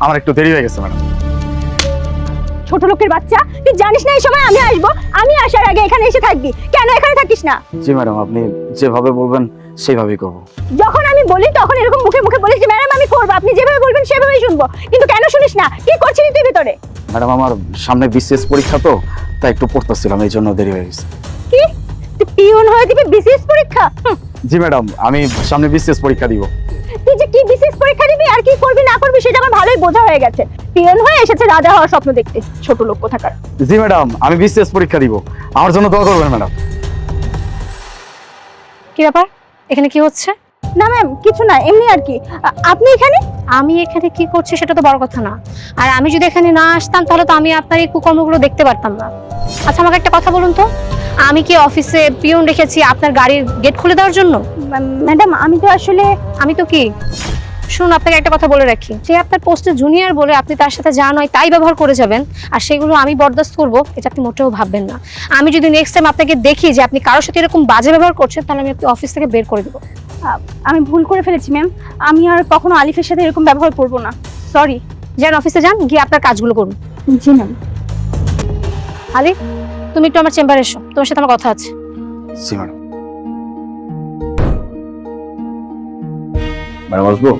আমার একটু দেরি হয়ে গেছে ম্যাডাম। ছোট লোকের বাচ্চা, তুই জানিস না এই সময় আমি আসবো, আমি আসার আগে এখানে এসে থাকবি, কেন এখানে থাকিস না? জি ম্যাডাম, আপনি যেভাবে বলবেন সেইভাবেই করবো। যখন আমি বলি তখন এরকম মুখে মুখে বলিস যে ম্যাডাম আমি করবো, আপনি যেভাবে বলবেন সেভাবেই শুনবো, কিন্তু কেন শুনিস না? কি করছিস তুই ভিতরে? ম্যাডাম আমার সামনে বিসিএস পরীক্ষা তো, তাই একটু পড়তেছিলাম, এই জন্য দেরি হয়ে গেছে। কি তুই পিয়ন হয়ে দিবি বিসিএস পরীক্ষা? জি ম্যাডাম, আমি সামনে বিসিএস পরীক্ষা দিব। তুই যে কি বিসিএস পরীক্ষা দিবি আর কি করবি না করবি সেটা আমার ভালোই বোঝা হয়ে গেছে। পিয়ন হয়ে এসেছে রাজা হওয়ার স্বপ্ন দেখতে, ছোট লোক কোথাকার। জি ম্যাডাম, আমি বিসিএস পরীক্ষা দিব, আমার জন্য দোয়া করবেন ম্যাডাম। কি ব্যাপার, এখানে কি হচ্ছে? না ম্যাম, কিছু না, এমনি আর কি। আপনি এখানে? আমি এখানে কি করছি সেটা তো বড় কথা না, আর আমি যদি এখানে না আসতাম তাহলে তো আমি আপনার এই কুকর্মগুলো দেখতে পারতাম না। আচ্ছা আমাকে একটা কথা বলুন তো, আমি কি অফিসে পিয়ন রেখেছি আপনার গাড়ির গেট খুলে দেওয়ার জন্য? ম্যাডাম আমি তো আসলে আমি তো কি, শুনুন আপনাকে একটা কথা বলে রাখি, যে আপনার পোস্টে জুনিয়র বলে আপনি তার সাথে যা নয় তাই ব্যবহার করে যাবেন, আর সেগুলো আমি বরদাস্ত করবো এটা আপনি মোটেও ভাববেন না। আমি যদি নেক্সট টাইম আপনাকে দেখি যে আপনি কারোর সাথে এরকম বাজে ব্যবহার করছেন, তাহলে আমি আপনি অফিস থেকে বের করে দেবো। আমি ভুল করে ফেলেছি ম্যাম, আমি আর কখনো আলিফের সাথে এরকম ব্যবহার করব না, সরি। যান অফিসে যান, গিয়ে আপনার কাজগুলো করুন। জি ম্যাম। আলিফ, তুমি একটু আমার চেম্বারে এসো, তোমার সাথে আমার কথা আছে। জি ম্যাডাম। ম্যাডাম আসবো?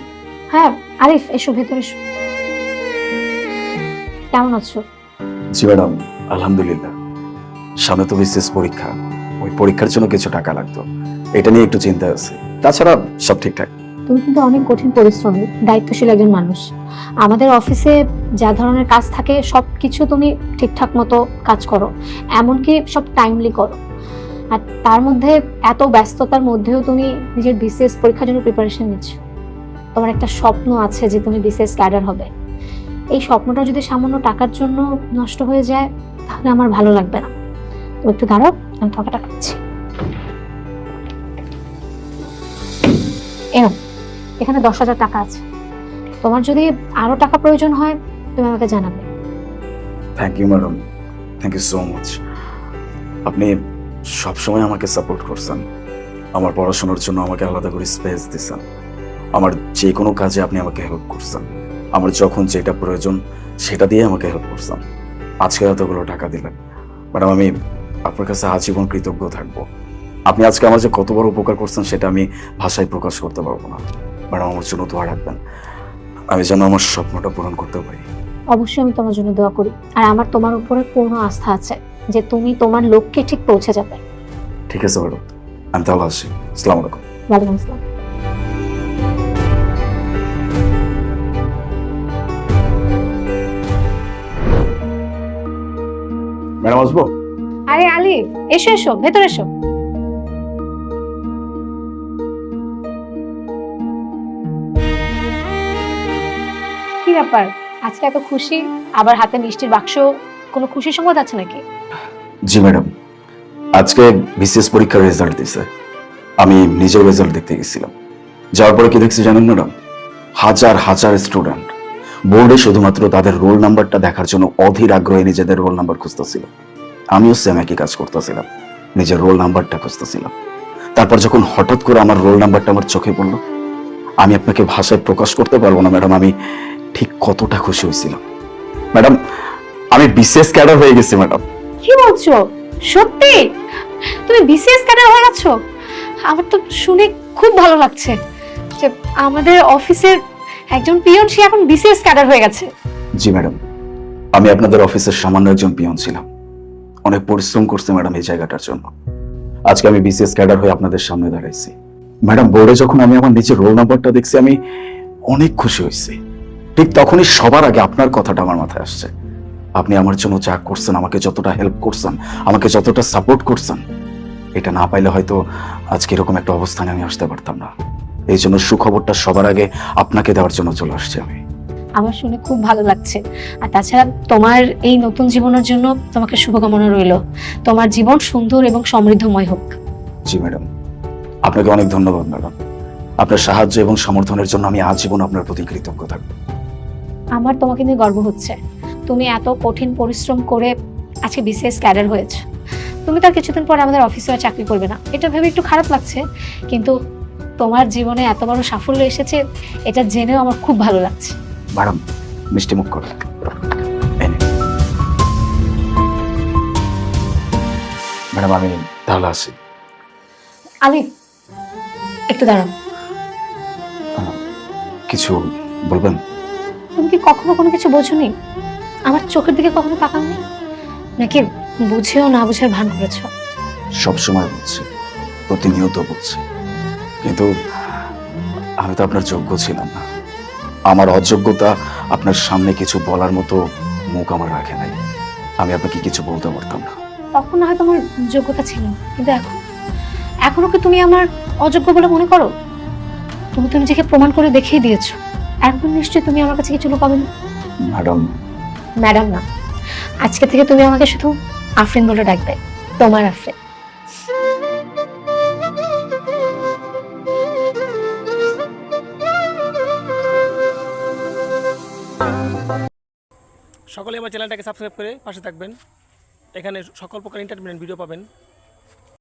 হ্যাঁ আলিফ এসো, ভেতরে এসো। কেমন আছো? জি ম্যাডাম, আলহামদুলিল্লাহ। সামনে তো বিসিএস পরীক্ষা, ওই পরীক্ষার জন্য কিছু টাকা লাগতো, এটা নিয়ে একটু চিন্তা আছে, তাছাড়া সব ঠিকঠাক। তুমি কিন্তু অনেক কঠিন পরিশ্রমী, দায়িত্বশীল একজন মানুষ। আমাদের অফিসে যা ধরনের কাজ থাকে সবকিছু তুমি ঠিকঠাক মতো কাজ করো, এমনকি সব টাইমলি করো। আর তার মধ্যে এত ব্যস্ততার মধ্যেও তুমি নিজের বিসিএস পরীক্ষার জন্য প্রিপারেশন নিচ্ছ। তোমার একটা স্বপ্ন আছে যে তুমি বিসিএস ক্যাডার হবে, এই স্বপ্নটা যদি সামান্য টাকার জন্য নষ্ট হয়ে যায় তাহলে আমার ভালো লাগবে না। তুমি একটু দাঁড়াও, আমি তোমাকে টাকা দিচ্ছি। এনো, এখানে 10,000 টাকা আছে, তোমার যদি আরো টাকা প্রয়োজন হয় তুমি আমাকে জানাবে। Thank you madam, thank you so much. আপনি সবসময় আমাকে সাপোর্ট করছেন, আমার পড়াশোনার জন্য আমাকে আলাদা করে স্পেস দিয়েছেন, আমার যে কোনো কাজে আপনি আমাকে হেল্প করছেন, আমার যখন যেটা প্রয়োজন সেটা দিয়ে আমাকে হেল্প করছেন। আজকে এতগুলো টাকা দিলেন ম্যাডাম, আমি আপনার কাছে আজীবন কৃতজ্ঞ থাকবো। আপনি আজকে আমার যে কত বড় উপকার করছেন সেটা আমি ভাষায় প্রকাশ করতে পারবো না। ম্যাডাম আমার জন্য দোয়া রাখবেন, আমি যেন আমার স্বপ্নটা পূরণ করতে পারি। অবশ্যই আমি তোমার জন্য দোয়া করি, আর আমার তোমার উপরে পূর্ণ আস্থা আছে যে তুমি তোমার লক্ষ্যে ঠিক পৌঁছে যাবে। ঠিক আছে ম্যাডাম, আমি তাহলে আসি। আসসালামু আলাইকুম। ওয়ালাইকুম আসসালাম। ম্যাডাম আসবো? আরে আলিফ এসো এসো, ভেতরে এসো। কি ব্যাপার, আজকে এত খুশি, আবার হাতে মিষ্টির বাক্স, কোনো খুশির সংবাদ আছে নাকি? জি ম্যাডাম, আজকে বিসিএস পরীক্ষার রেজাল্ট দিয়েছে, আমি নিজের রেজাল্ট দেখতে গেছিলাম। যাওয়ার পরে কি দেখছি জানেন ম্যাডাম? হাজার হাজার স্টুডেন্ট বোর্ডে শুধুমাত্র তাদের রোল নাম্বারটা দেখার জন্য অধীর আগ্রহে নিজেদের রোল নাম্বার খুঁজতেছিল। আমিও সেম একই কাজ করতেছিলাম, নিজের রোল নাম্বারটা খুঁজতেছিলাম। তারপর যখন হঠাৎ করে আমার রোল নাম্বারটা আমার চোখে পড়লো, আমি আপনাকে ভাষায় প্রকাশ করতে পারবো না ম্যাডাম, আমি ঠিক কতটা খুশি হয়েছিলাম। ম্যাডাম আমি বিসিএস ক্যাডার হয়ে গেছি ম্যাডাম। কি বলছো, সত্যি তুমি বিসিএস ক্যাডার হয়ে গেছো? আমার তো শুনে খুব ভালো লাগছে যে আমাদের অফিসের একজন পিয়ন সে এখন বিসিএস ক্যাডার হয়ে গেছে। জি ম্যাডাম, আমি আপনাদের অফিসের সামান্য একজন পিয়ন ছিলাম, অনেক পরিশ্রম করছি ম্যাডাম এই জায়গাটার জন্য। আজকে আমি বিসিএস ক্যাডার হয়ে আপনাদের সামনে দাঁড়াইছি। ম্যাডাম বোর্ডে যখন আমি আমার নিজের রোল নাম্বারটা দেখছি আমি অনেক খুশি হয়েছি। ঠিক তখনই সবার আগে আপনার কথাটা আমার মাথায় আসছে। আপনি আমার জন্য যা করছেন, আমাকে যতটা হেল্প করছেন, আমাকে যতটা সাপোর্ট করছেন, এটা না পাইলে হয়তো আজকে এরকম একটা অবস্থানে আমি আসতে পারতাম না। এই জন্য সুখবরটা সবার আগে আপনাকে দেওয়ার জন্য চলে আসছি আমি। আমার শুনে খুব ভালো লাগছে, আর তাছাড়া তোমার এই নতুন জীবনের জন্য তোমাকে শুভকামনা রইল। তোমার জীবন সুন্দর এবং সমৃদ্ধময় হোক। জি ম্যাডাম, আপনাকে অনেক ধন্যবাদ ম্যাডাম। আপনার সাহায্য এবং সমর্থনের জন্য আমি আজীবন আপনার প্রতি কৃতজ্ঞ থাকব। আমার তোমাকে নিয়ে গর্ব হচ্ছে, তুমি এত কঠিন পরিশ্রম করে আজকে বিসিএস ক্যাডার হয়েছে। তুমি তার কিছুদিন পর আমাদের অফিসে আর চাকরি করবে না, এটা ভেবে একটু খারাপ লাগছে, কিন্তু তোমার জীবনে এত বড় সাফল্য এসেছে এটা জেনেও আমার খুব ভালো লাগছে। ম্যাডাম মিষ্টি মুখ করো। এই নিন। ম্যাডাম আমি তাহলে আসি। আলিফ, একটু দাঁড়াও। কিছু বলবেন? তুমি কি কখনো কোনো কিছু বোঝোনি? আমার চোখের দিকে কখনো তাকাওনি? নাকি বুঝেও না বুঝার ভান করেছো? সবসময় বলছি, প্রতিনিয়ত বলছি, কিন্তু আমি তো আপনার যোগ্য ছিলাম না। আমার অযোগ্যতা আপনার সামনে কিছু বলার মতো মুখ আমার রাখে নাই। আমি আপনাকে কিছু বলতে পারতাম না। তখন না হয়তো আমার যোগ্যতা ছিল না, কিন্তু এখনো কি তুমি আমার অযোগ্য বলে মনে করো? তুমি তো নিজেকে প্রমাণ করে দেখিয়ে দিয়েছো। এখন নিশ্চয়ই তুমি আমার কাছে কিছু লুকাবে না। ম্যাডাম, ম্যাডাম না, আজকে থেকে তুমি আমাকে শুধু আফরিন বলে ডাকবে। তোমার আফরিন। সকলে আমার চ্যানেলটাকে সাবস্ক্রাইব করে পাশে থাকবেন। এখানে সকল প্রকার এন্টারটেইনমেন্ট ভিডিও পাবেন।